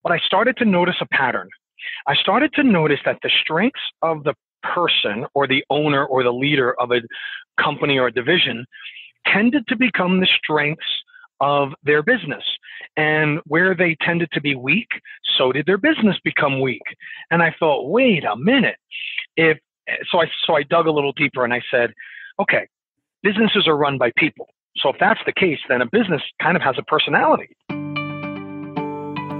but I started to notice a pattern. I started to notice that the strengths of the person or the owner or the leader of a company or a division tended to become the strengths of their business. And where they tended to be weak, so did their business become weak. And I thought, wait a minute. So I dug a little deeper and I said, okay, businesses are run by people. So if that's the case, then a business kind of has a personality.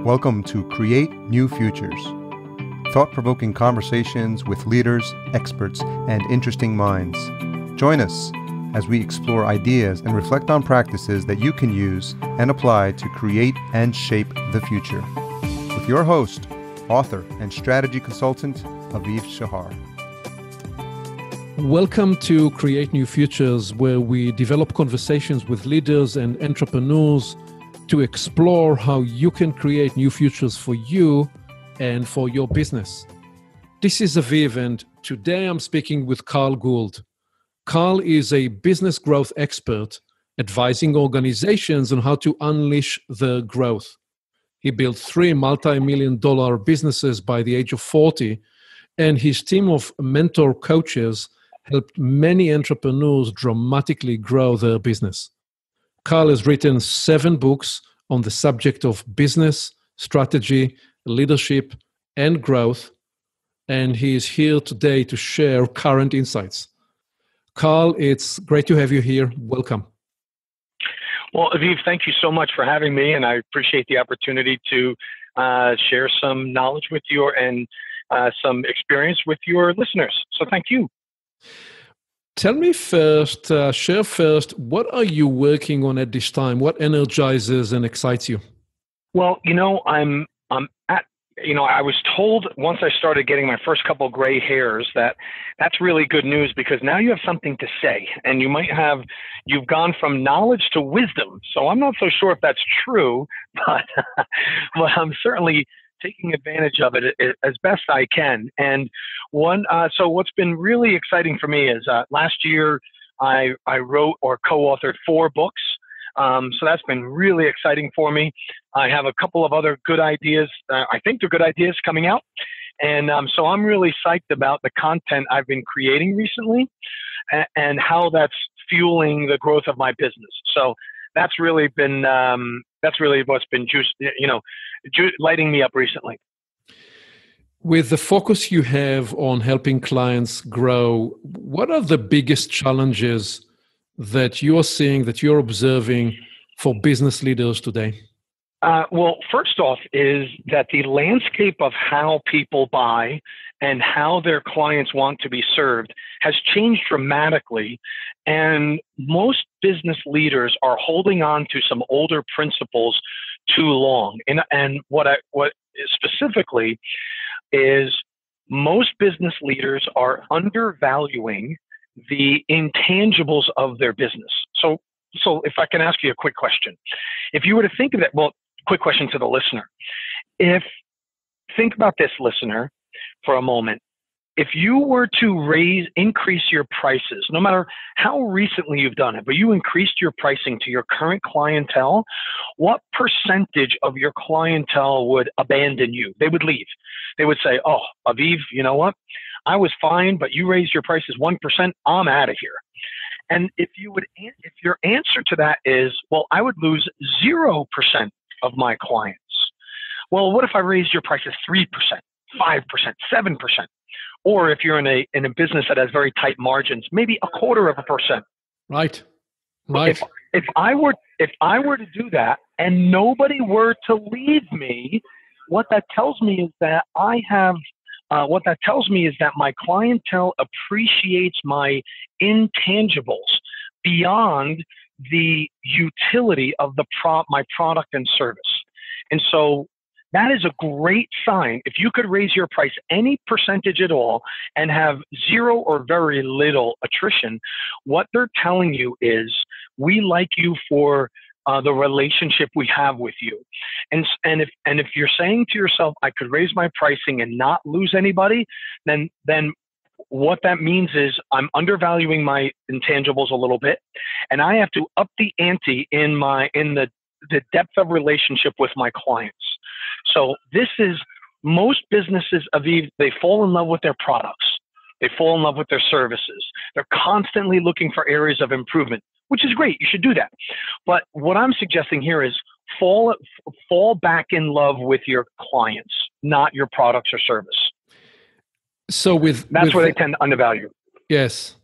Welcome to Create New Futures. Thought-provoking conversations with leaders, experts, and interesting minds. Join us as we explore ideas and reflect on practices that you can use and apply to create and shape the future. With your host, author, and strategy consultant, Aviv Shahar. Welcome to Create New Futures, where we develop conversations with leaders and entrepreneurs to explore how you can create new futures for you and for your business. This is Aviv, and today I'm speaking with Carl Gould. Carl is a business growth expert, advising organizations on how to unleash their growth. He built 3 multi-million-dollar businesses by the age of 40, and his team of mentor coaches helped many entrepreneurs dramatically grow their business. Carl has written 7 books on the subject of business, strategy, leadership, and growth, and he is here today to share current insights. Carl, it's great to have you here. Welcome. Well, Aviv, thank you so much for having me, and I appreciate the opportunity to share some knowledge with you and some experience with your listeners. So thank you. Tell me first, share first, what are you working on at this time? What energizes and excites you? Well, I was told once I started getting my first couple gray hairs that that's really good news, because now you have something to say, and you've gone from knowledge to wisdom. So I'm not so sure if that's true, but I'm certainly taking advantage of it as best I can. And so what's been really exciting for me is last year I wrote or co-authored 4 books. So that's been really exciting for me. I have a couple of other good ideas. I think they're good ideas coming out. And so I'm really psyched about the content I've been creating recently and how that's fueling the growth of my business. So that's really what's been lighting me up recently. With the focus you have on helping clients grow, what are the biggest challenges that you're seeing, that you're observing for business leaders today? Well, first off is that the landscape of how people buy and how their clients want to be served has changed dramatically. And most business leaders are holding on to some older principles too long. And what specifically is most business leaders are undervaluing the intangibles of their business. So if I can ask you a quick question, if you were to think of it, quick question to the listener. Think about this, listener, for a moment. If you were to increase your prices, no matter how recently you've done it, but you increased your pricing to your current clientele, what percentage of your clientele would abandon you? They would leave. They would say, oh, Aviv, you know what? I was fine, but you raised your prices 1%, I'm out of here. And if your answer to that is, well, I would lose 0% of my clients. Well, what if I raised your prices 3%, 5%, 7%? Or if you're in a business that has very tight margins, maybe 0.25%. Right. If I were to do that and nobody were to leave me, what that tells me is that my clientele appreciates my intangibles beyond the utility of my product and service. And so that is a great sign. If you could raise your price any percentage at all and have 0 or very little attrition, what they're telling you is, we like you for the relationship we have with you. And if you're saying to yourself, I could raise my pricing and not lose anybody, then what that means is I'm undervaluing my intangibles a little bit, and I have to up the ante in the the depth of relationship with my clients. So this is most businesses, Aviv, they fall in love with their products. They fall in love with their services. They're constantly looking for areas of improvement, which is great. You should do that. But what I'm suggesting here is fall back in love with your clients, not your products or service. So that's where they tend to undervalue. Yes.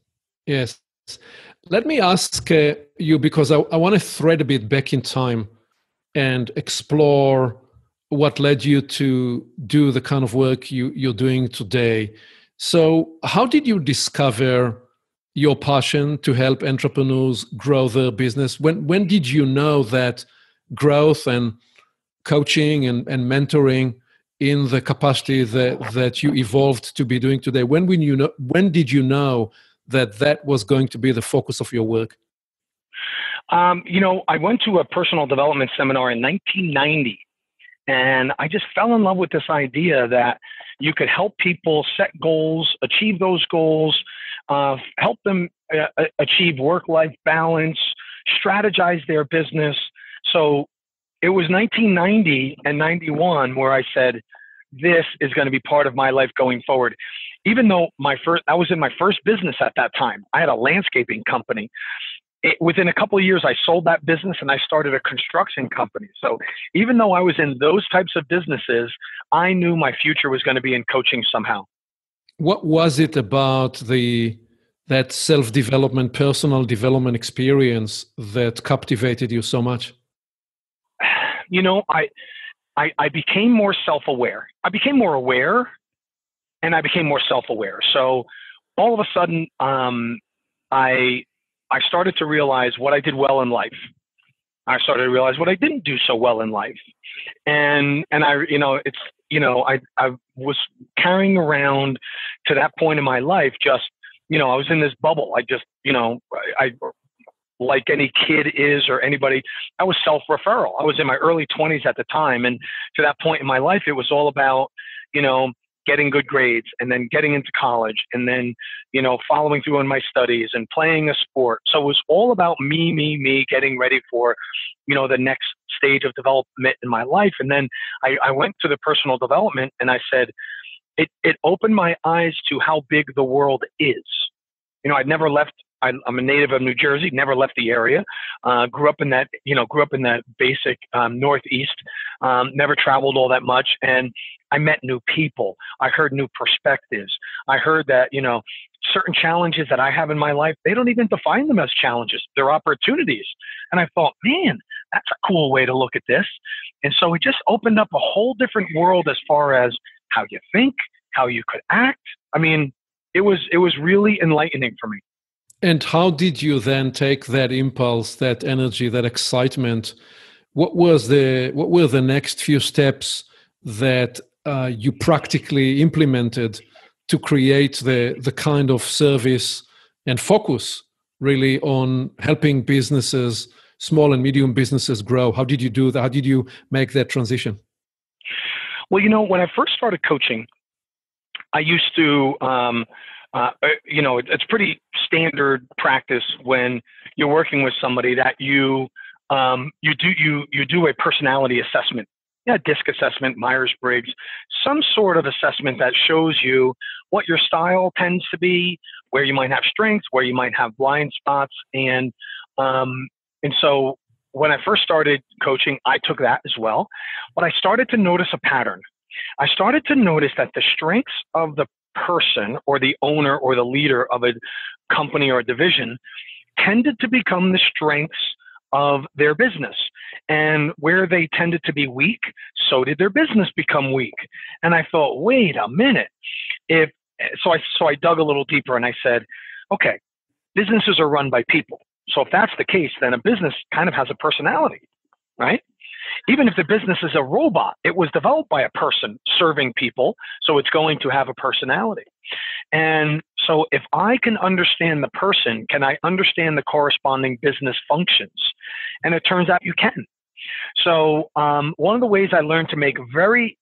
Let me ask you, because I want to thread a bit back in time and explore what led you to do the kind of work you're doing today. So how did you discover your passion to help entrepreneurs grow their business? When did you know that growth and coaching and mentoring in the capacity that you evolved to be doing today, when did you know that was going to be the focus of your work? I went to a personal development seminar in 1990, and I just fell in love with this idea that you could help people set goals, achieve those goals, help them achieve work-life balance, strategize their business. So it was 1990 and 91 where I said, this is going to be part of my life going forward. Even though I was in my first business at that time. I had a landscaping company. Within a couple of years, I sold that business and I started a construction company. So even though I was in those types of businesses, I knew my future was going to be in coaching somehow. What was it about that self-development, personal development experience that captivated you so much? I became more self-aware. I became more aware, and I became more self-aware. So all of a sudden, I started to realize what I did well in life. I started to realize what I didn't do so well in life. And I was carrying around to that point in my life, just, I was in this bubble. I like any kid is, or anybody, I was self-referral. I was in my early 20s at the time. And to that point in my life, it was all about, getting good grades and then getting into college and then, following through on my studies and playing a sport. So it was all about me getting ready for, the next stage of development in my life. And then I went to the personal development and I said, it opened my eyes to how big the world is. I'd never left. I'm a native of New Jersey, never left the area, grew up in that basic Northeast, never traveled all that much. And I met new people. I heard new perspectives. I heard that, certain challenges that I have in my life, they don't even define them as challenges. They're opportunities. And I thought, man, that's a cool way to look at this. And so it just opened up a whole different world as far as how you think, how you could act. I mean, it was really enlightening for me. And how did you then take that impulse, that energy, that excitement? What were the next few steps that you practically implemented to create the kind of service and focus really on helping businesses, small and medium businesses grow? How did you do that? How did you make that transition? Well, when I first started coaching, I used to, it's pretty standard practice when you're working with somebody that you do a personality assessment. DISC assessment, Myers-Briggs, some sort of assessment that shows you what your style tends to be, where you might have strengths, where you might have blind spots. And so when I first started coaching, I took that as well. But I started to notice a pattern. I started to notice that the strengths of the person or the owner or the leader of a company or a division tended to become the strengths of their business. And where they tended to be weak, so did their business become weak. And I thought, wait a minute. So I dug a little deeper and I said, okay, businesses are run by people. So if that's the case, then a business kind of has a personality, right? Even if the business is a robot, it was developed by a person serving people, so it's going to have a personality. And so if I can understand the person, can I understand the corresponding business functions? And it turns out you can. So one of the ways I learned to make very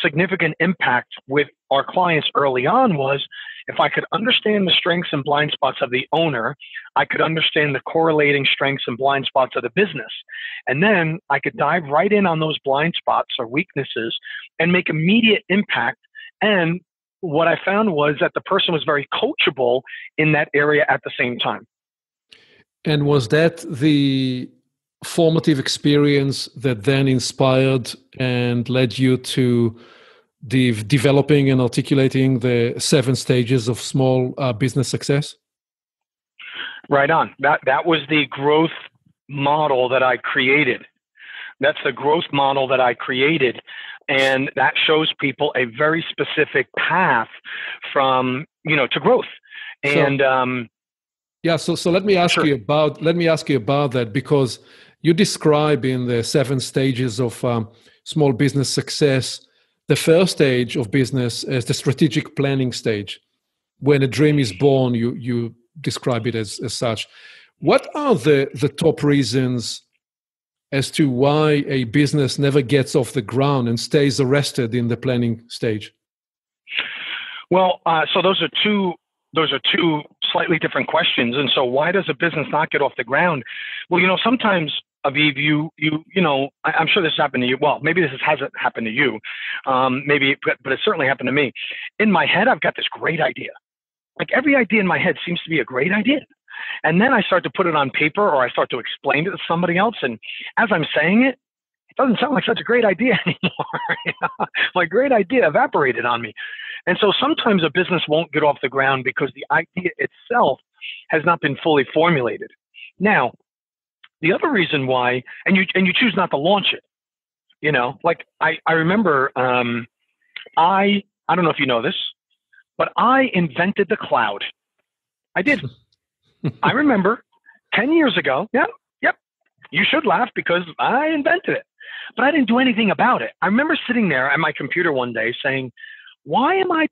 significant impact with our clients early on was if I could understand the strengths and blind spots of the owner, I could understand the correlating strengths and blind spots of the business. And then I could dive right in on those blind spots or weaknesses and make immediate impact. And what I found was that the person was very coachable in that area at the same time. And was that the formative experience that then inspired and led you to developing and articulating the 7 stages of small business success? Right on. That was the growth model that I created. That's the growth model that I created. And that shows people a very specific path from, to growth. And so let me ask you about that, because you describe in the 7 stages of small business success the first stage of business as the strategic planning stage. When a dream is born, you describe it as such. What are the top reasons as to why a business never gets off the ground and stays arrested in the planning stage? Well, so those are two slightly different questions. And so why does a business not get off the ground? Well, sometimes, Aviv, I'm sure this happened to you. Well, maybe this hasn't happened to you, but it certainly happened to me. In my head, I've got this great idea. Like every idea in my head seems to be a great idea. And then I start to put it on paper or I start to explain it to somebody else. And as I'm saying it, it doesn't sound like such a great idea anymore. My great idea evaporated on me. And so sometimes a business won't get off the ground because the idea itself has not been fully formulated. Now, the other reason why, and you choose not to launch it, like I remember, I don't know if you know this, but I invented the cloud. I did. I remember 10 years ago. Yep. You should laugh because I invented it, but I didn't do anything about it. I remember sitting there at my computer one day saying, why am I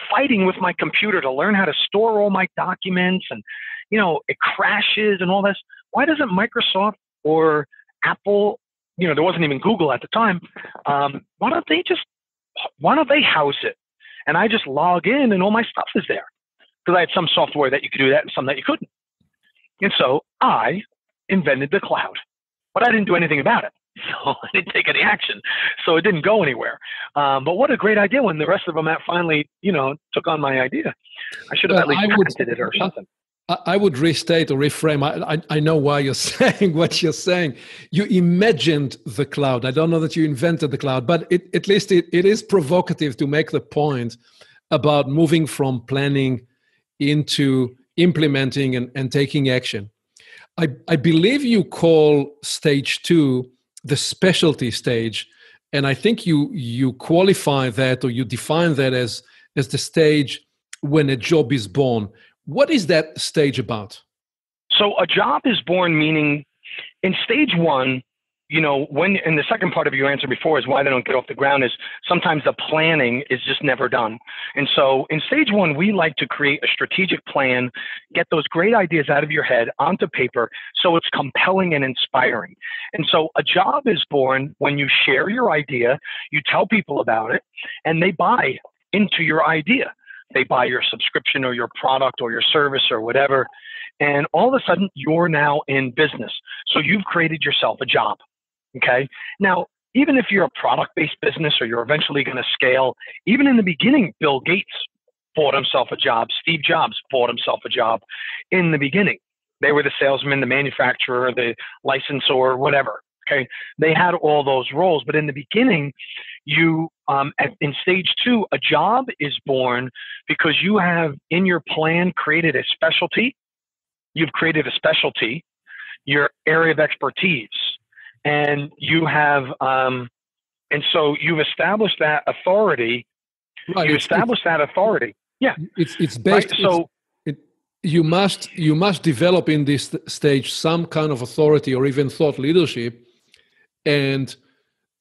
fighting with my computer to learn how to store all my documents, and it crashes and all this? Why doesn't Microsoft or Apple, there wasn't even Google at the time, why don't they house it? And I just log in and all my stuff is there. Because I had some software that you could do that and some that you couldn't. And so I invented the cloud, but I didn't do anything about it. So I didn't take any action. So it didn't go anywhere. But what a great idea when the rest of them finally, took on my idea. I should have at least patented it or something. I would restate or reframe. I know why you're saying what you're saying. You imagined the cloud. I don't know that you invented the cloud, but at least it is provocative to make the point about moving from planning into implementing and taking action. I believe you call stage 2 the specialty stage, and I think you qualify that, or you define that as the stage when a job is born. What is that stage about? So a job is born, meaning in stage 1, when, and the second part of your answer before is why they don't get off the ground, is sometimes the planning is just never done. And so in stage 1, we like to create a strategic plan, get those great ideas out of your head onto paper so it's compelling and inspiring. And so a job is born when you share your idea, you tell people about it, and they buy into your idea. They buy your subscription or your product or your service or whatever. And all of a sudden, you're now in business. So you've created yourself a job. Okay. Now, even if you're a product-based business or you're eventually going to scale, even in the beginning, Bill Gates bought himself a job. Steve Jobs bought himself a job in the beginning. They were the salesman, the manufacturer, the licensor, whatever. Okay. They had all those roles. But in the beginning, in stage 2, a job is born because you have in your plan created a specialty. You've created a specialty, your area of expertise. And you have, and so you've established that authority. Right. You establish that authority. Yeah. It's based. Right? So you must develop in this stage some kind of authority or even thought leadership. And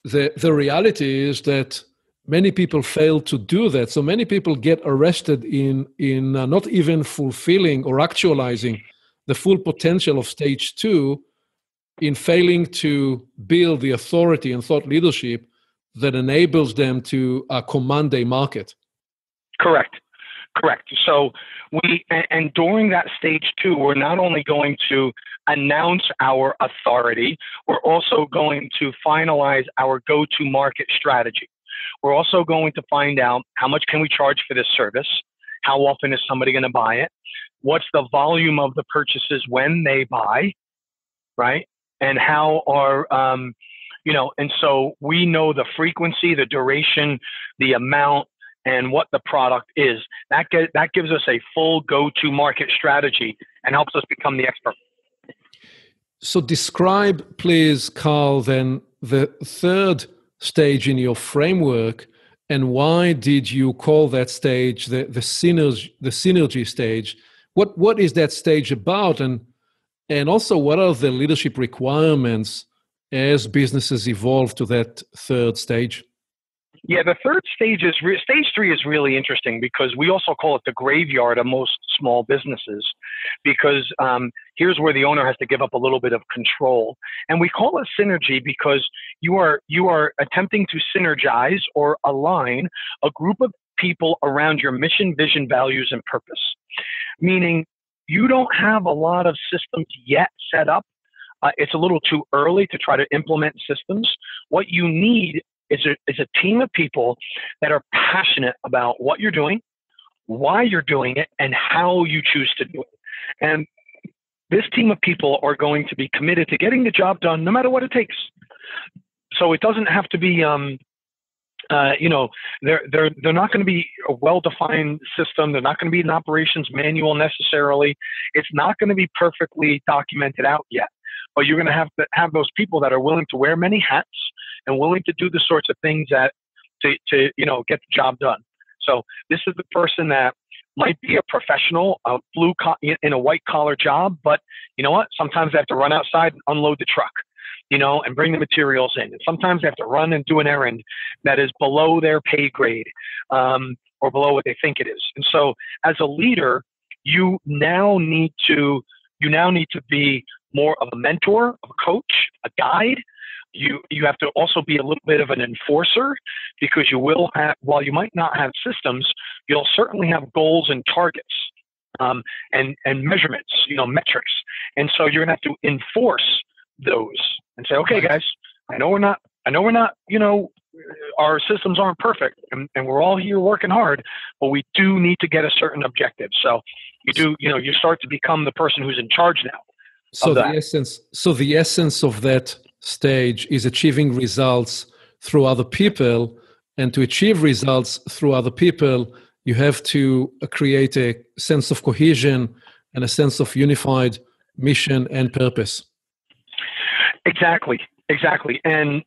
the reality is that many people fail to do that. So many people get arrested in not even fulfilling or actualizing the full potential of stage 2 in failing to build the authority and thought leadership that enables them to command a market. Correct. So and during that stage too, we're not only going to announce our authority, we're also going to finalize our go-to market strategy. We're also going to find out how much can we charge for this service? How often is somebody going to buy it? What's the volume of the purchases when they buy, right? And how are, and so we know the frequency, the duration, the amount, and what the product is. That gives us a full go-to market strategy and helps us become the expert. So describe, please, Carl, then the third stage in your framework, and why did you call that stage the synergy stage? What is that stage about, and also what are the leadership requirements as businesses evolve to that third stage? Yeah, the third stage stage 3 is really interesting because we also call it the graveyard of most small businesses, because here's where the owner has to give up a little bit of control. And we call it synergy because you are attempting to synergize or align a group of people around your mission, vision, values, and purpose. Meaning you don't have a lot of systems yet set up. It's a little too early to try to implement systems. What you need is a team of people that are passionate about what you're doing, why you're doing it, and how you choose to do it. And this team of people are going to be committed to getting the job done no matter what it takes. So it doesn't have to be, they're not going to be a well-defined system. They're not going to be an operations manual necessarily. It's not going to be perfectly documented out yet. But you're going to have those people that are willing to wear many hats and willing to do the sorts of things that to get the job done. So this is the person that might be a professional, in a white collar job, but you know what? Sometimes they have to run outside and unload the truck, and bring the materials in. And sometimes they have to run and do an errand that is below their pay grade, or below what they think it is. And so as a leader, you now need to be more of a mentor, of a coach, a guide. You have to also be a little bit of an enforcer, because you will have, while you might not have systems, you'll certainly have goals and targets, and measurements, metrics. And so you're going to have to enforce those and say, okay, guys, I know we're not, our systems aren't perfect, and we're all here working hard, but we do need to get a certain objective. So you start to become the person who's in charge now. So the essence of that stage is achieving results through other people, and to achieve results through other people, you have to create a sense of cohesion and a sense of unified mission and purpose. Exactly. And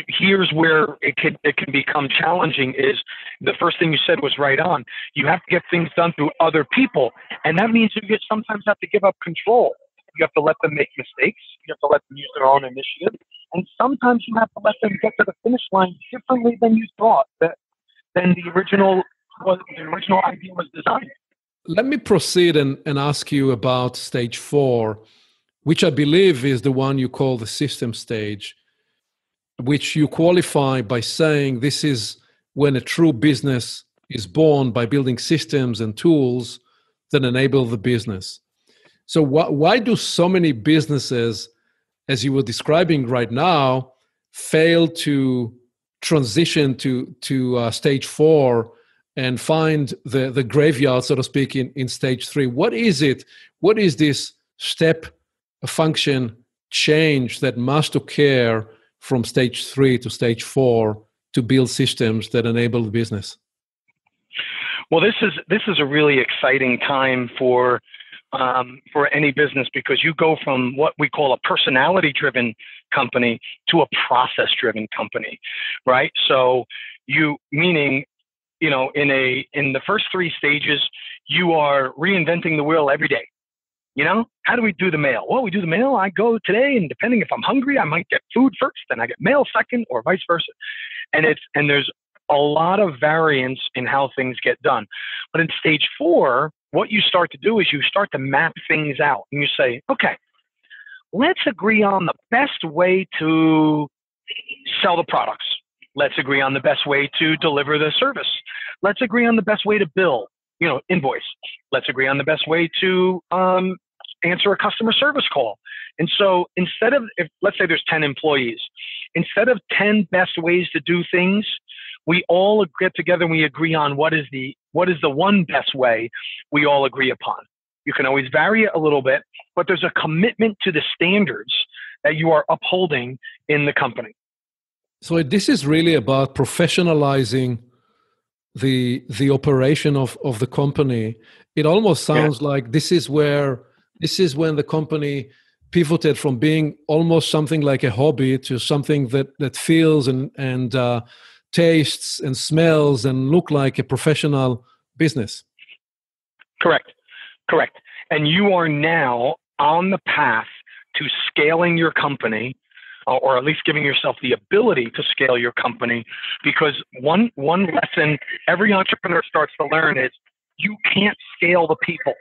here's where it can become challenging. Is the first thing you said was right on. You have to get things done through other people, and that means you sometimes have to give up control. You have to let them make mistakes. You have to let them use their own initiative. And sometimes you have to let them get to the finish line differently than you thought, than the original idea was designed. Let me proceed and ask you about stage 4, which I believe is the one you call the system stage, which you qualify by saying this is when a true business is born, by building systems and tools that enable the business. So why do so many businesses, as you were describing right now, fail to transition to stage 4 and find the graveyard, so to speak, in stage 3? What is it? What is this step function change that must occur from stage 3 to stage 4 to build systems that enable the business? Well, this is a really exciting time for any business, because you go from what we call a personality-driven company to a process-driven company, right? So meaning, in the first 3 stages, you are reinventing the wheel every day. How do we do the mail? Well, we do the mail. I go today, and depending if I'm hungry, I might get food first, then I get mail second, or vice versa. And there's a lot of variance in how things get done. But in stage 4, what you start to do is you start to map things out, and you say, okay, let's agree on the best way to sell the products. Let's agree on the best way to deliver the service. Let's agree on the best way to bill, invoice. Let's agree on the best way to answer a customer service call. And so instead of, let's say there's 10 employees, instead of 10 best ways to do things, we all get together and we agree on what is the one best way we all agree upon. You can always vary it a little bit, but there's a commitment to the standards that you are upholding in the company. So this is really about professionalizing the operation of the company. It almost sounds like this is when the company pivoted from being almost something like a hobby to something that feels and tastes and smells and look like a professional business. Correct. And you are now on the path to scaling your company, or at least giving yourself the ability to scale your company, because one lesson every entrepreneur starts to learn is you can't scale the people,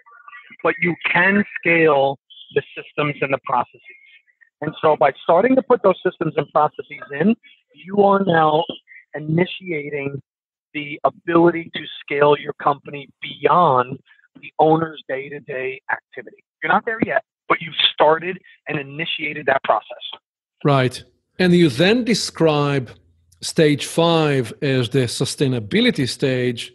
but you can scale the systems and the processes. And so by starting to put those systems and processes in, you are now initiating the ability to scale your company beyond the owner's day-to-day activity. You're not there yet, but you've started and initiated that process. Right. And you then describe stage 5 as the sustainability stage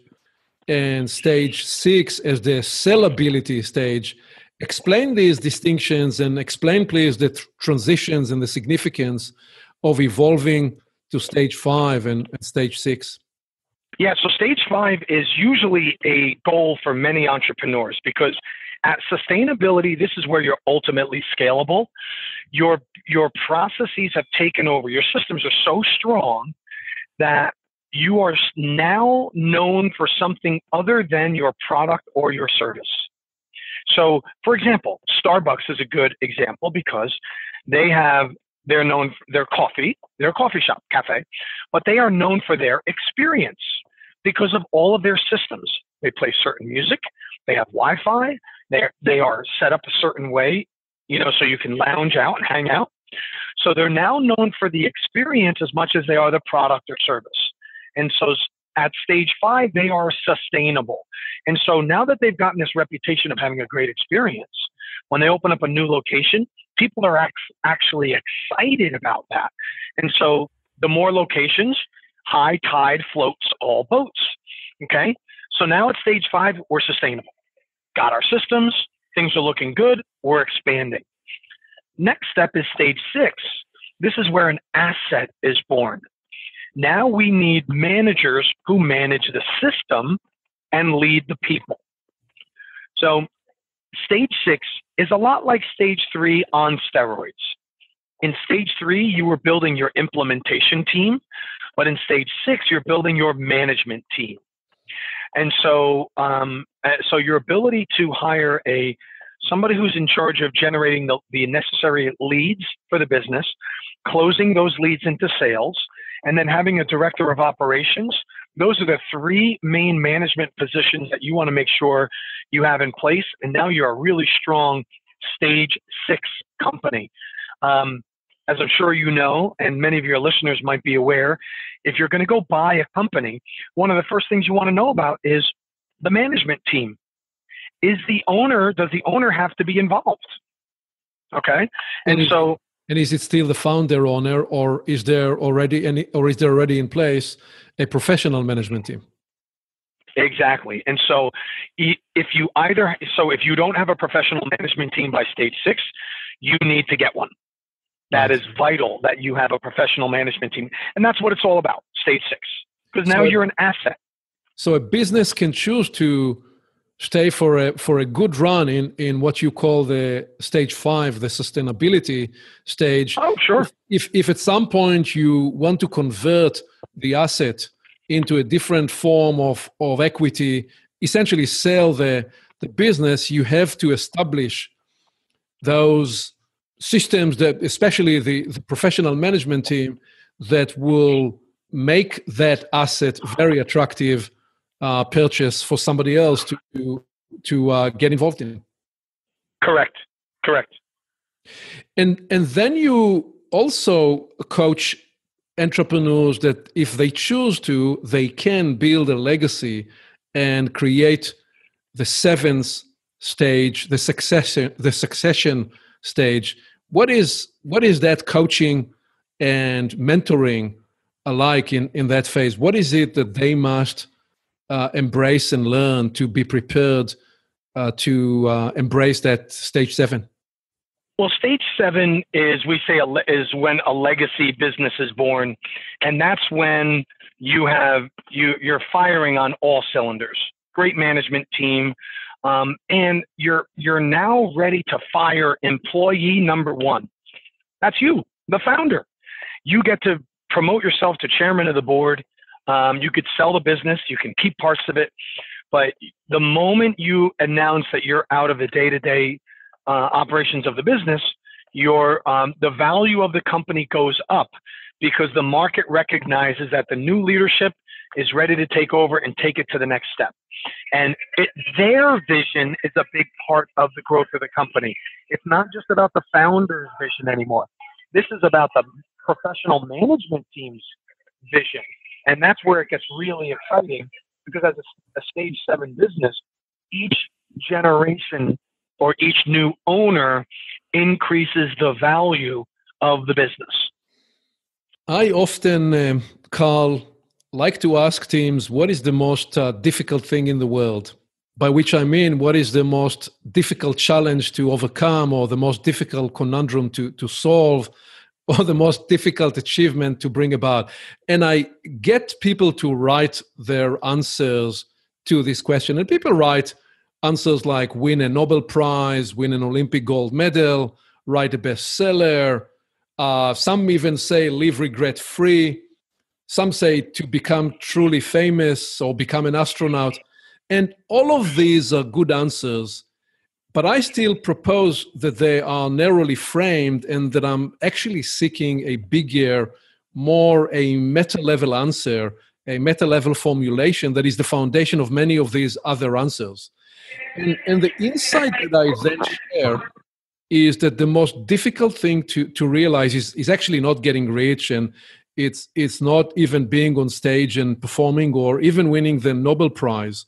and stage 6 as the sellability stage. Explain these distinctions and explain, please, the transitions and the significance of evolving to stage 5 and stage 6. Yeah, so stage 5 is usually a goal for many entrepreneurs, because at sustainability, this is where you're ultimately scalable. Your processes have taken over. Your systems are so strong that you are now known for something other than your product or your service. So, for example, Starbucks is a good example because they're known for their coffee. They're a coffee shop, cafe, but they are known for their experience because of all of their systems. They play certain music. They have Wi-Fi. They are set up a certain way, so you can lounge out and hang out. So they're now known for the experience as much as they are the product or service. And so at stage 5, they are sustainable. And so now that they've gotten this reputation of having a great experience, when they open up a new location, people are actually excited about that. And so the more locations, high tide floats all boats. Okay. So now at stage 5, we're sustainable. Got our systems. Things are looking good. We're expanding. Next step is stage 6. This is where an asset is born. Now we need managers who manage the system and lead the people. So stage 6 is a lot like stage 3 on steroids. In stage 3, you were building your implementation team, but in stage 6, you're building your management team. And so, so your ability to hire somebody who's in charge of generating the necessary leads for the business, closing those leads into sales, and then having a director of operations, those are the 3 main management positions that you want to make sure you have in place. And now you're a really strong stage 6 company. As I'm sure you know, and many of your listeners might be aware, if you're going to go buy a company, one of the first things you want to know about is the management team. Does the owner have to be involved? Okay. And is it still the founder owner, or is there already in place a professional management team? Exactly. And so if you don't have a professional management team by stage 6, you need to get one. That is vital that you have a professional management team. And that's what it's all about, stage 6, because now you're an asset. So a business can choose to stay for a good run in what you call the stage 5, the sustainability stage. Oh, sure. If at some point you want to convert the asset into a different form of equity, essentially sell the business, you have to establish those systems that, especially the professional management team, that will make that asset very attractive purchase for somebody else to get involved in. Correct. And then you also coach entrepreneurs that if they choose to, they can build a legacy and create the seventh stage, the succession stage. What is that coaching and mentoring alike in that phase? What is it that they must embrace and learn to be prepared to embrace that stage 7? Well, stage 7 is, we say, is when a legacy business is born, and that's when you're firing on all cylinders. Great management team, and you're now ready to fire employee number 1. That's you, the founder. You get to promote yourself to chairman of the board. You could sell the business, you can keep parts of it, but the moment you announce that you're out of the day-to-day operations of the business, the value of the company goes up because the market recognizes that the new leadership is ready to take over and take it to the next step. And their vision is a big part of the growth of the company. It's not just about the founder's vision anymore. This is about the professional management team's vision. And that's where it gets really exciting, because as a stage 7 business, each generation or each new owner increases the value of the business. I often, Carl, like to ask teams, what is the most difficult thing in the world? By which I mean, what is the most difficult challenge to overcome, or the most difficult conundrum to solve, or the most difficult achievement to bring about? And I get people to write their answers to this question. And people write answers like win a Nobel Prize, win an Olympic gold medal, write a bestseller. Some even say live regret-free. Some say to become truly famous or become an astronaut. And all of these are good answers, but I still propose that they are narrowly framed, and that I'm actually seeking a bigger, more a meta-level answer, a meta-level formulation that is the foundation of many of these other answers. And the insight that I then share is that the most difficult thing to realize is actually not getting rich, and it's not even being on stage and performing or even winning the Nobel Prize,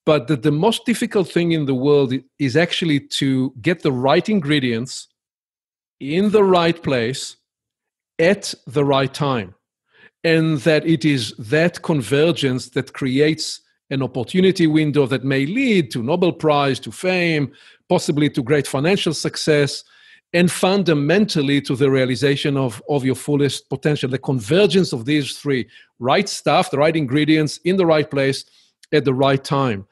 but that the most difficult thing in the world is actually to get the right ingredients in the right place at the right time. And that it is that convergence that creates an opportunity window that may lead to Nobel Prize, to fame, possibly to great financial success, and fundamentally to the realization of your fullest potential. The convergence of these three: right stuff, the right ingredients in the right place at the right time.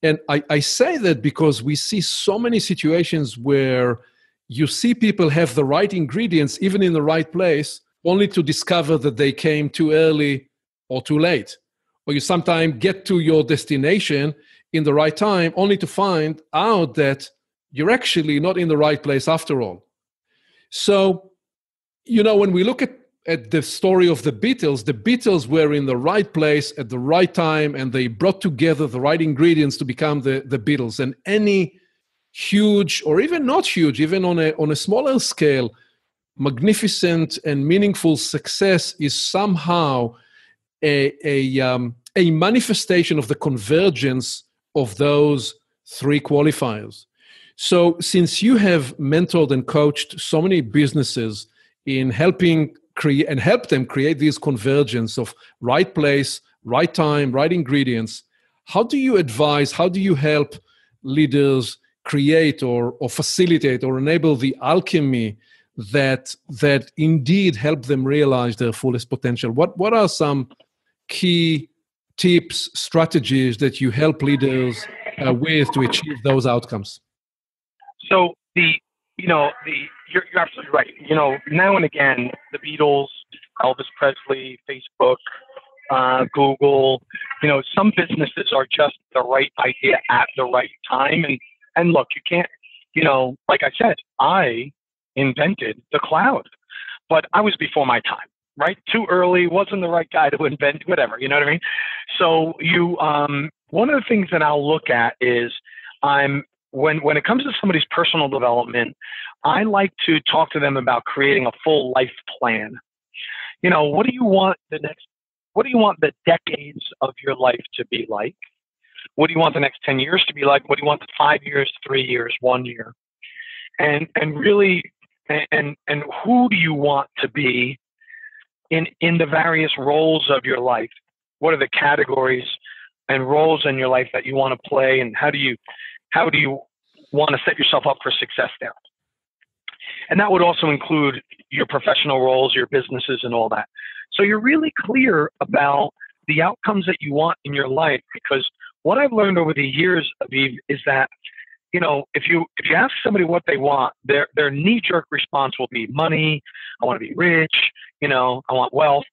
And I say that because we see so many situations where you see people have the right ingredients, even in the right place, only to discover that they came too early or too late. Or you sometimes get to your destination in the right time, only to find out that you're actually not in the right place after all. So, when we look at the story of the Beatles were in the right place at the right time, and they brought together the right ingredients to become the Beatles. And any huge, or even not huge, even on a smaller scale, magnificent and meaningful success is somehow a manifestation of the convergence of those three qualifiers. So since you have mentored and coached so many businesses in helping help them create this convergence of right place, right time, right ingredients, how do you advise, how do you help leaders create or facilitate or enable the alchemy that indeed help them realize their fullest potential? What are some key tips, strategies that you help leaders with to achieve those outcomes? So you're absolutely right. Now and again, the Beatles, Elvis Presley, Facebook, Google, some businesses are just the right idea at the right time. And look, you can't, like I said, I invented the cloud, but I was before my time, right? Too early, wasn't the right guy to invent, whatever, you know what I mean? So one of the things that I'll look at is I'm when it comes to somebody's personal development, I like to talk to them about creating a full life plan. What do you want the decades of your life to be like? What do you want the next 10 years to be like? What do you want the 5 years, 3 years, 1 year? And really, and who do you want to be in the various roles of your life? What are the categories and roles in your life that you want to play, and how do you want to set yourself up for success there? And that would also include your professional roles, your businesses, and all that. So you're really clear about the outcomes that you want in your life, because what I've learned over the years, Aviv, is that, if you ask somebody what they want, their knee-jerk response will be money, I want to be rich, I want wealth.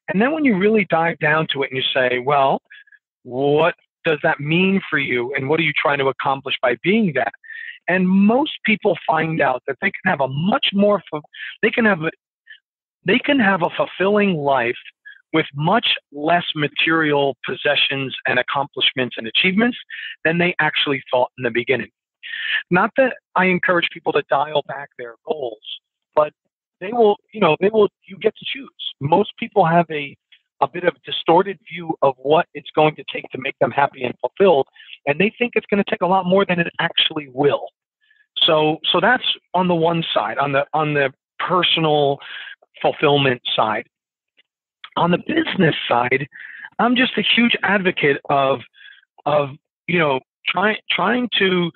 And then when you really dive down to it and you say, well, what does that mean for you, and what are you trying to accomplish by being that? And most people find out that they can have they can have a fulfilling life with much less material possessions and accomplishments and achievements than they actually thought in the beginning. Not that I encourage people to dial back their goals, but you get to choose. Most people have a bit of a distorted view of what it's going to take to make them happy and fulfilled, and they think it's going to take a lot more than it actually will. So that's on the one side, on the personal fulfillment side. On the business side, I'm just a huge advocate of trying to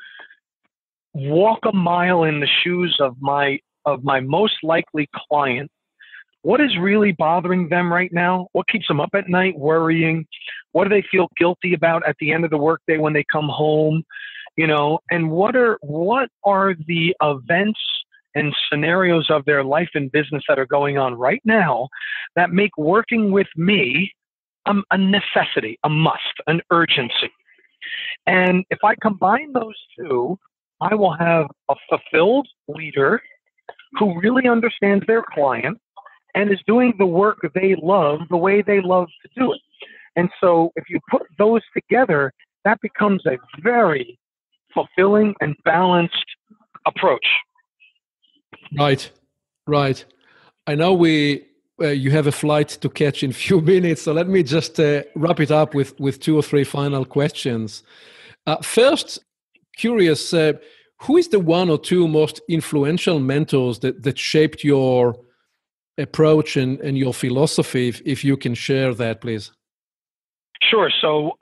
walk a mile in the shoes of my most likely client. What is really bothering them right now? What keeps them up at night worrying? What do they feel guilty about at the end of the workday when they come home? And what are the events and scenarios of their life and business that are going on right now that make working with me a necessity, a must, an urgency? And if I combine those two, I will have a fulfilled leader who really understands their client and is doing the work they love the way they love to do it. And so if you put those together, that becomes a very fulfilling and balanced approach. Right. I know you have a flight to catch in a few minutes, so let me just wrap it up with 2 or 3 final questions. First, curious, who is the 1 or 2 most influential mentors that shaped your approach and your philosophy, if you can share that, please? Sure. So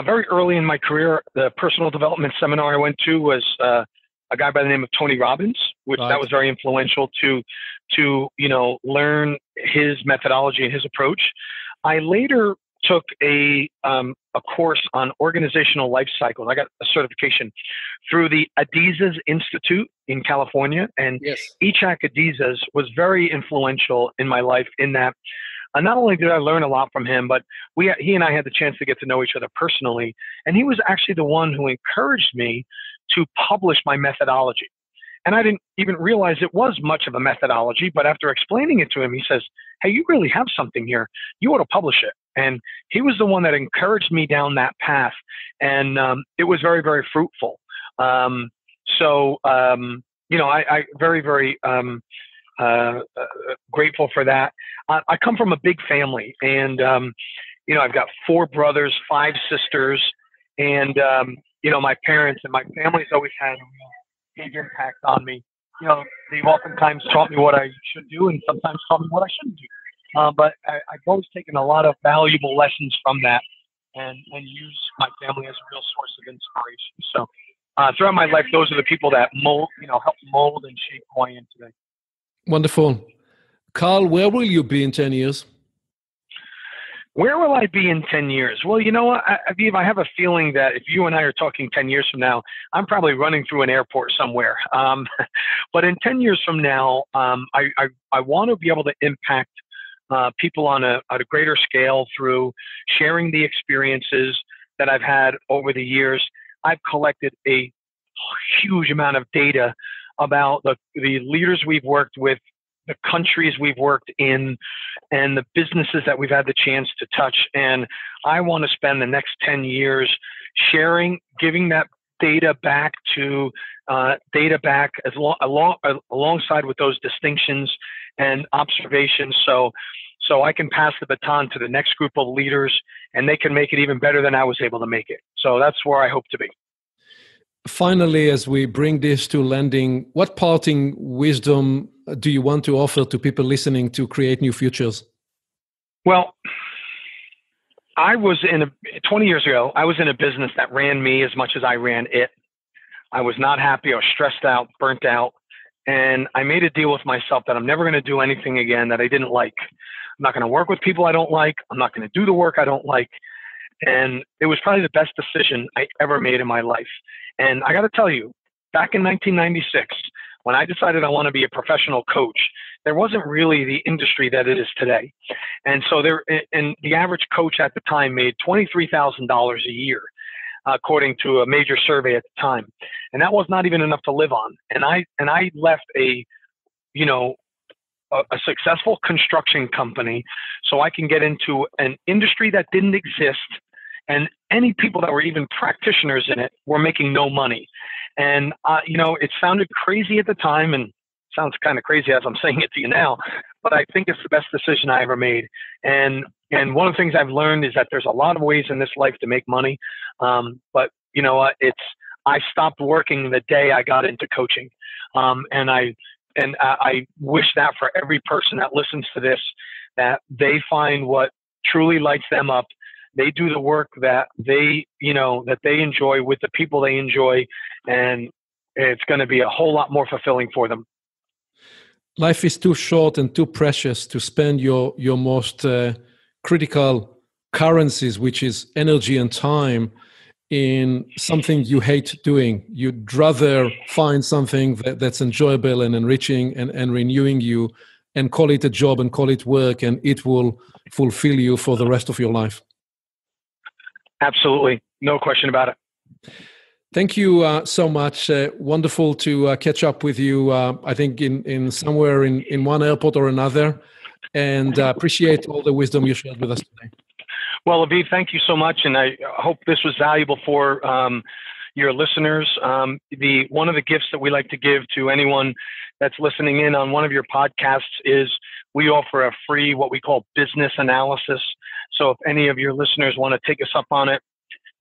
very early in my career, the personal development seminar I went to was a guy by the name of Tony Robbins, which Right. that was very influential to learn his methodology and his approach. I later took a course on organizational life cycles. I got a certification through the Adizes Institute in California, and Yes. Ichak Adizes was very influential in my life in that not only did I learn a lot from him, but he and I had the chance to get to know each other personally, and he was actually the one who encouraged me to publish my methodology. And I didn't even realize it was much of a methodology, but after explaining it to him, he says, hey, you really have something here. You ought to publish it. And he was the one that encouraged me down that path. And it was very, very fruitful. I very, very grateful for that. I come from a big family, and, I've got 4 brothers, 5 sisters, and, my parents and my family's always had a big impact on me. They've oftentimes taught me what I should do and sometimes taught me what I shouldn't do. But I've always taken a lot of valuable lessons from that and use my family as a real source of inspiration. So throughout my life, those are the people that help mold and shape who I am today. Wonderful. Carl, where will you be in 10 years? Where will I be in 10 years? Well, you know what, Aviv, I have a feeling that if you and I are talking 10 years from now, I'm probably running through an airport somewhere. But in 10 years from now, I want to be able to impact people on a greater scale through sharing the experiences that I've had over the years. I've collected a huge amount of data about the leaders we've worked with, the countries we've worked in, and the businesses that we've had the chance to touch. And I want to spend the next 10 years sharing, giving that data back alongside with those distinctions and observations, so I can pass the baton to the next group of leaders, and they can make it even better than I was able to make it. So that's where I hope to be. Finally, as we bring this to landing, what parting wisdom do you want to offer to people listening to create new futures? Well, 20 years ago, I was in a business that ran me as much as I ran it. I was not happy. I was stressed out, burnt out. And I made a deal with myself that I'm never going to do anything again that I didn't like. I'm not going to work with people I don't like. I'm not going to do the work I don't like. And it was probably the best decision I ever made in my life. And I got to tell you, back in 1996, when I decided I want to be a professional coach, there wasn't really the industry that it is today. And so the average coach at the time made $23,000 a year, according to a major survey at the time. And that was not even enough to live on. And I left a successful construction company so I can get into an industry that didn't exist, and any people that were even practitioners in it were making no money. And it sounded crazy at the time, and sounds kind of crazy as I'm saying it to you now, but I think it's the best decision I ever made. And one of the things I've learned is that there's a lot of ways in this life to make money. But you know what? I stopped working the day I got into coaching. And I wish that for every person that listens to this, that they find what truly lights them up. They do the work that they enjoy with the people they enjoy, and it's going to be a whole lot more fulfilling for them. Life is too short and too precious to spend your most critical currencies, which is energy and time, in something you hate doing. You'd rather find something that's enjoyable and enriching and renewing you, and call it a job and call it work, and it will fulfill you for the rest of your life. Absolutely. No question about it. Thank you so much. Wonderful to catch up with you, I think in somewhere in one airport or another, and appreciate all the wisdom you shared with us today. Well, Aviv, thank you so much, and I hope this was valuable for your listeners. One of the gifts that we like to give to anyone that's listening in on one of your podcasts is we offer a free, what we call business analysis. So if any of your listeners want to take us up on it,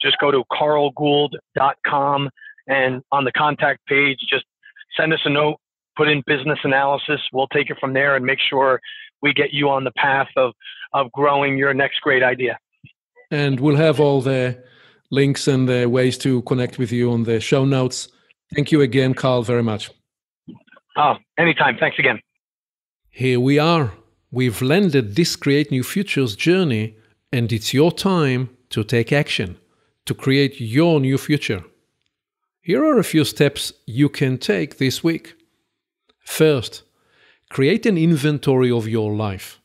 just go to carlgould.com, and on the contact page, just send us a note, put in business analysis. We'll take it from there and make sure we get you on the path of growing your next great idea. And we'll have all the links and the ways to connect with you on the show notes. Thank you again, Carl, very much. Oh, anytime. Thanks again. Here we are. We've landed this Create New Futures journey, and it's your time to take action, to create your new future. Here are a few steps you can take this week. First, create an inventory of your life.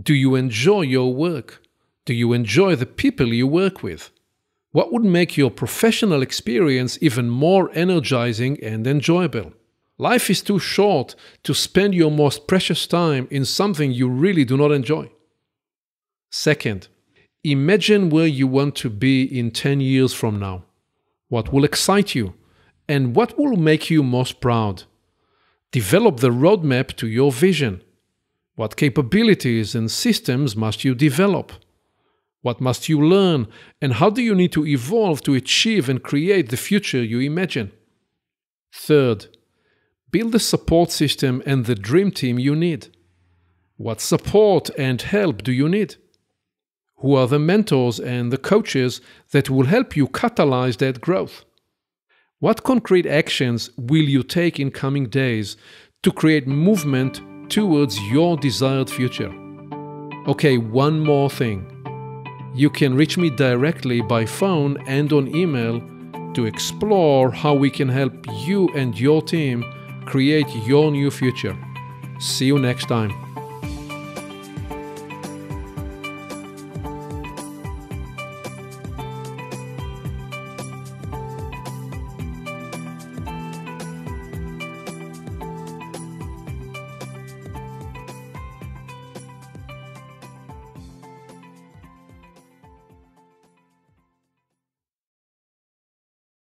Do you enjoy your work? Do you enjoy the people you work with? What would make your professional experience even more energizing and enjoyable? Life is too short to spend your most precious time in something you really do not enjoy. Second, imagine where you want to be in 10 years from now. What will excite you? And what will make you most proud? Develop the roadmap to your vision. What capabilities and systems must you develop? What must you learn? And how do you need to evolve to achieve and create the future you imagine? Third, build the support system and the dream team you need. What support and help do you need? Who are the mentors and the coaches that will help you catalyze that growth? What concrete actions will you take in coming days to create movement towards your desired future? Okay, one more thing. You can reach me directly by phone and on email to explore how we can help you and your team create your new future. See you next time.